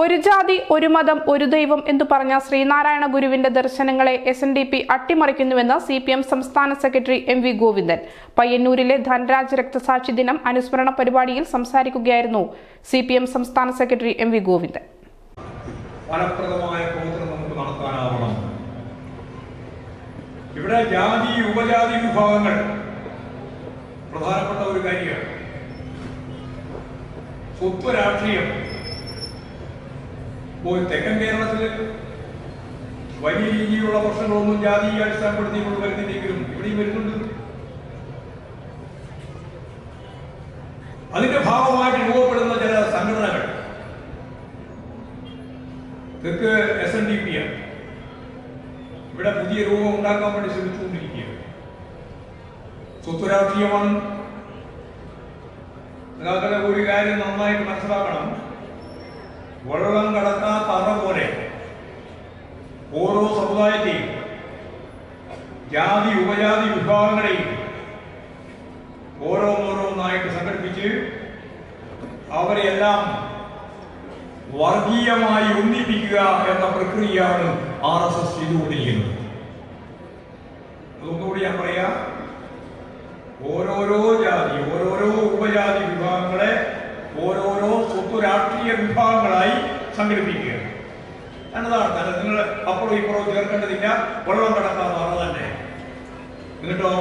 ഒരു ജാതി ഒരു മതം ഒരു ദൈവം എന്ന് പറഞ്ഞ ശ്രീനാരായണ ഗുരുവിന്റെ ദർശനങ്ങളെ SNDP അട്ടിമറിക്കുന്നുവെന്ന് CPM സംസ്ഥാന സെക്രട്ടറി MV ഗോവിന്ദൻ. പയ്യന്നൂരിലെ ധനരാജ് രക്തസാക്ഷി ദിനം അനുസ്മരണ പരിപാടിയിൽ സംസാരിക്കുകയായിരുന്നു CPM സംസ്ഥാന സെക്രട്ടറി MV ഗോവിന്ദൻ. ഫലപ്രദമായ പ്രവർത്തനം നമുക്ക് നടത്താനാവണം. ഇവിടെ ജാതി ഉപജാതി വിഭാഗങ്ങൾ പ്രധാനപ്പെട്ട ഒരു കാര്യമാണ്. സ്വത്വ രാഷ്ട്രീയം തെക്കൻ കേരളത്തിൽ വലിയ രീതിയിലുള്ള പ്രശ്നങ്ങളൊന്നും ജാതിയെ അടിസ്ഥാനപ്പെടുത്തിക്കൊണ്ട് വരുന്നില്ലെങ്കിലും ഇവിടെയും വരുന്നുണ്ട്. അതിന്റെ ഭാഗമായിട്ട് രൂപപ്പെടുന്ന ചില സംഘടനകൾ തെക്ക് SNDP ഇവിടെ പുതിയ രൂപം ഉണ്ടാക്കാൻ വേണ്ടി ശ്രമിച്ചുകൊണ്ടിരിക്കുകയാണ്. സ്വത്വ രാഷ്ട്രീയമാണ്. നിങ്ങളുടെ ഒരു കാര്യം നന്നായിട്ട് മനസ്സിലാക്കണം. വെള്ളം കടക്കാത്ത അറ പോലെ ഓരോ സമുദായത്തെയും ജാതി ഉപജാതി വിഭാഗങ്ങളെയും ഓരോന്നോരോന്നായിട്ട് സംഘടിപ്പിച്ച് അവരെയെല്ലാം വർഗീയമായി ഒന്നിപ്പിക്കുക എന്ന പ്രക്രിയയാണ് RSS ചെയ്തുകൊണ്ടിരിക്കുന്നത്. അതൊന്നുകൂടി ഞാൻ പറയാം. ഓരോരോ ജാതി ഓരോരോ ഉപജാതി വിഭാഗങ്ങളെ ഓരോരോ സ്വത്വ രാഷ്ട്രീയ വിഭാഗങ്ങളായി സംഘടിപ്പിക്കുക എന്നതാണ്. നിങ്ങൾ അപ്പുറം ഇപ്പുറം ചേർക്കേണ്ടതില്ല. വെള്ളം കടക്കാതെ അറ തന്നെ. എന്നിട്ടോ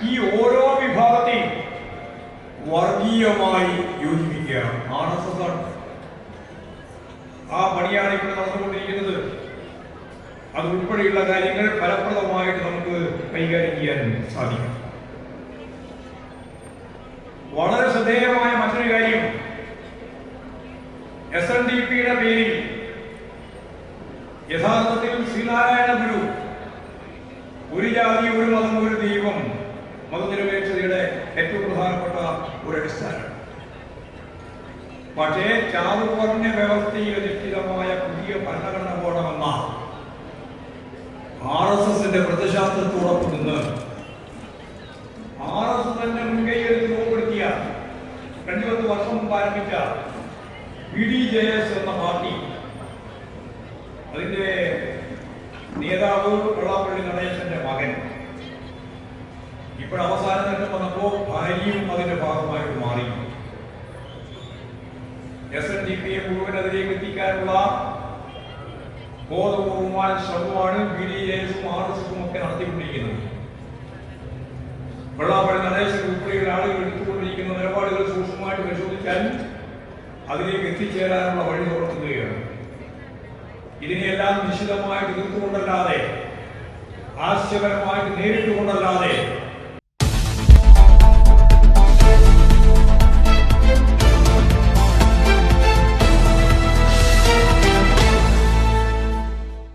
ഈ ഓരോ വിഭാഗത്തെയും വർഗീയമായി യോജിപ്പിക്കുക RSS ആണ്. ആ പണിയാണ് ഇവിടെ നടന്നുകൊണ്ടിരിക്കുന്നത്. അതുൾപ്പെടെയുള്ള കാര്യങ്ങൾ ഫലപ്രദമായിട്ട് നമുക്ക് കൈകാര്യം ചെയ്യാൻ സാധിക്കും. വളരെ ശ്രദ്ധേയമായ മറ്റൊരു കാര്യം, SNDPയുടെ പേരിൽ യഥാർത്ഥത്തിൽ ശ്രീനാരായണ ഗുരു ഒരു ജാതി ഒരു മതം ഒരു ദൈവം മതനിരപേക്ഷതയുടെ ഏറ്റവും പ്രധാനപ്പെട്ട ഒരു അടിസ്ഥാനം. പക്ഷേ ചാതുവർണ്ണ വ്യവസ്ഥയിൽ അധിഷ്ഠിതമായ പുതിയ ഭരണഘടന പോകണമെന്ന RSSന്റെ പ്രതിശാസ്ത്രത്തോടൊപ്പം നിന്ന് RSSന്റെ മുൻകൈയെടുത്ത് രൂപപ്പെടുത്തിയ 20 വർഷം മുമ്പ് ആരംഭിച്ച BDJS എന്ന പാർട്ടി, അതിന്റെ നേതാവ് വെള്ളാപ്പള്ളി നടേശന്റെ മകൻ ഇപ്പോൾ അവസാനം തന്നെ വന്നപ്പോൾ ഭാര്യയും അതിന്റെ ഭാഗമായിട്ട് മാറി. SNDPയെ മുഴുവൻ അതിലേക്ക് എത്തിക്കാനുള്ള ബോധപൂർവമായ ശ്രമമാണ് BDJSും RSSും ഒക്കെ നടത്തിക്കൊണ്ടിരിക്കുന്നത്. വെള്ളാപ്പള്ളി നടേശൻ ഉൾപ്പെടെയുള്ള ആളുകൾ എടുത്തുകൊണ്ടിരിക്കുന്ന നിലപാടുകൾ സൂക്ഷ്മമായിട്ട് പരിശോധിച്ചാൽ അതിലേക്ക് എത്തിച്ചേരാനുള്ള വഴി തുറക്കുകയാണ്. ഇതിനെയെല്ലാം നിശ്ചിതമായിട്ട് എതിർത്തുകൊണ്ടല്ലാതെ, ആശയപരമായിട്ട് നേരിട്ടുകൊണ്ടല്ലാതെ